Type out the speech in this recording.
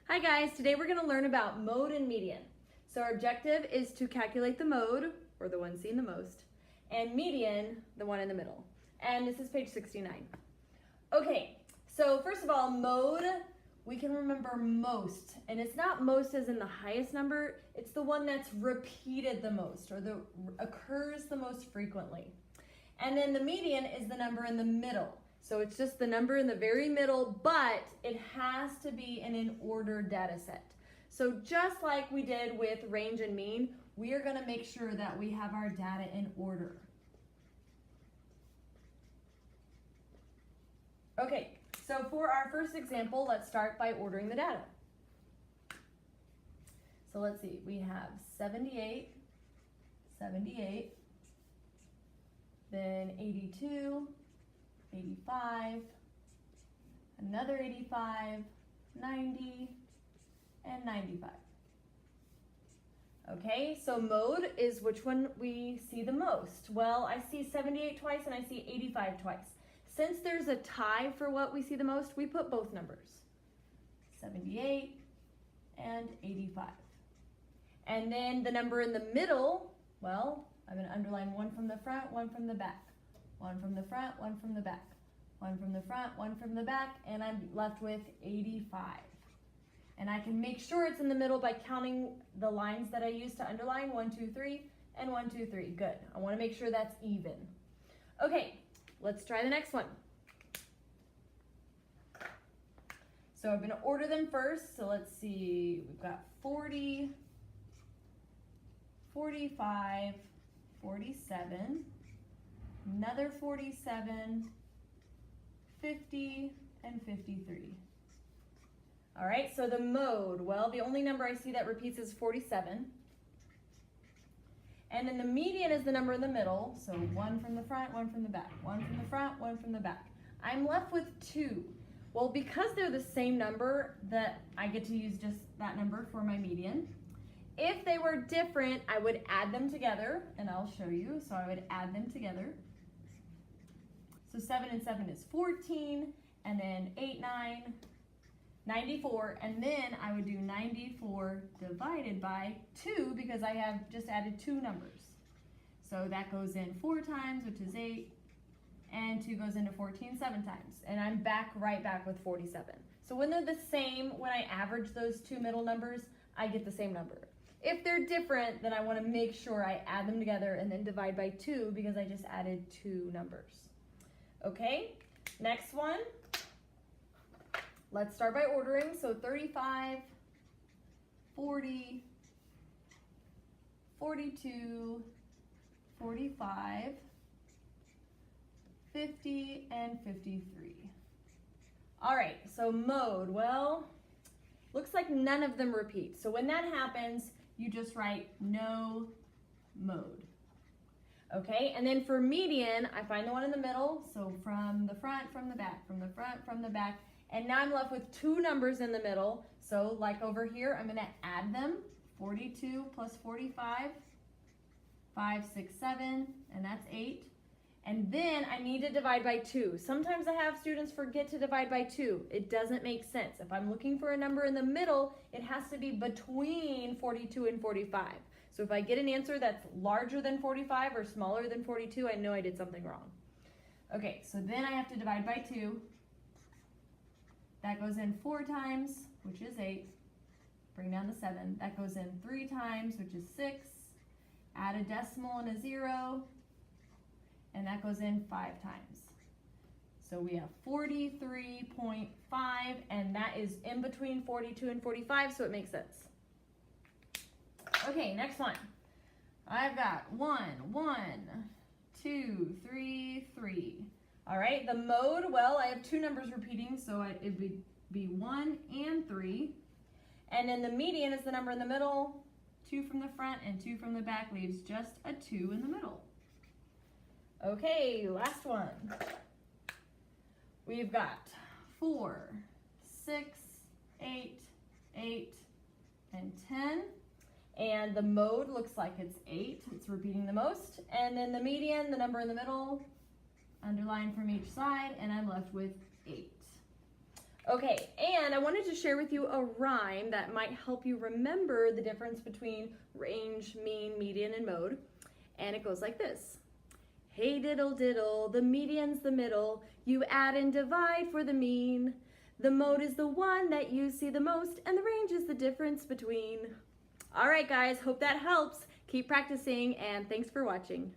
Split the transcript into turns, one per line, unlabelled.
Hi guys, today we're going to learn about mode and median. So our objective is to calculate the mode, or the one seen the most, and median, the one in the middle. And this is page 69. Okay, so first of all, mode, we can remember most. And it's not most as in the highest number, it's the one that's repeated the most, or that occurs the most frequently. And then the median is the number in the middle. So it's just the number in the very middle, but it has to be in an ordered data set. So just like we did with range and mean, we are going to make sure that we have our data in order. Okay, so for our first example, let's start by ordering the data. So let's see, we have 78, then 82, 85, another 85, 90, and 95. Okay, so mode is which one we see the most. Well, I see 78 twice and I see 85 twice. Since there's a tie for what we see the most, we put both numbers, 78 and 85. And then the number in the middle, well, I'm going to underline one from the front, one from the back. One from the front, one from the back. One from the front, one from the back, and I'm left with 85. And I can make sure it's in the middle by counting the lines that I use to underline, 1, 2, 3, and 1, 2, 3. Good. I want to make sure that's even. Okay, let's try the next one. So I'm going to order them first. So let's see, we've got 40, 45, 47, another 47, 50, and 53. All right, so the mode, well, the only number I see that repeats is 47. And then the median is the number in the middle, so one from the front, one from the back, one from the front, one from the back. I'm left with 2. Well, because they're the same number, that I get to use just that number for my median. If they were different, I would add them together, and I'll show you. So I would add them together. So 7 and 7 is 14, and then 8, 9, 94, and then I would do 94 divided by 2 because I have just added 2 numbers. So that goes in 4 times, which is 8, and 2 goes into 14 7 times, and I'm right back with 47. So when they're the same, when I average those 2 middle numbers, I get the same number. If they're different, then I want to make sure I add them together and then divide by 2 because I just added 2 numbers. Okay, next one. Let's start by ordering. So 35, 40, 42, 45, 50, and 53. All right, so mode, well, looks like none of them repeat. So when that happens, you just write no mode. Okay, and then for median, I find the one in the middle. So from the front, from the back, from the front, from the back. And now I'm left with 2 numbers in the middle. So like over here, I'm gonna add them. 42 plus 45, 5, 6, 7, and that's 8. And then I need to divide by 2. Sometimes I have students forget to divide by 2. It doesn't make sense. If I'm looking for a number in the middle, it has to be between 42 and 45. So if I get an answer that's larger than 45 or smaller than 42, I know I did something wrong. Okay, so then I have to divide by 2. That goes in 4 times, which is 8. Bring down the 7. That goes in 3 times, which is 6. Add a decimal and a 0. And that goes in 5 times. So we have 43.5, and that is in between 42 and 45, so it makes sense. Okay, next one. I've got 1, 1, 2, 3, 3. All right, the mode, well, I have 2 numbers repeating, so it would be 1 and 3. And then the median is the number in the middle. 2 from the front and 2 from the back leaves just a 2 in the middle. Okay, last one. We've got 4, 6, 8, 8, and 10. And the mode looks like it's 8. It's repeating the most. And then the median, the number in the middle, underline from each side, and I'm left with 8. Okay, and I wanted to share with you a rhyme that might help you remember the difference between range, mean, median, and mode. And it goes like this. Hey diddle diddle, the median's the middle. You add and divide for the mean. The mode is the one that you see the most, and the range is the difference between. All right, guys, hope that helps. Keep practicing, and thanks for watching.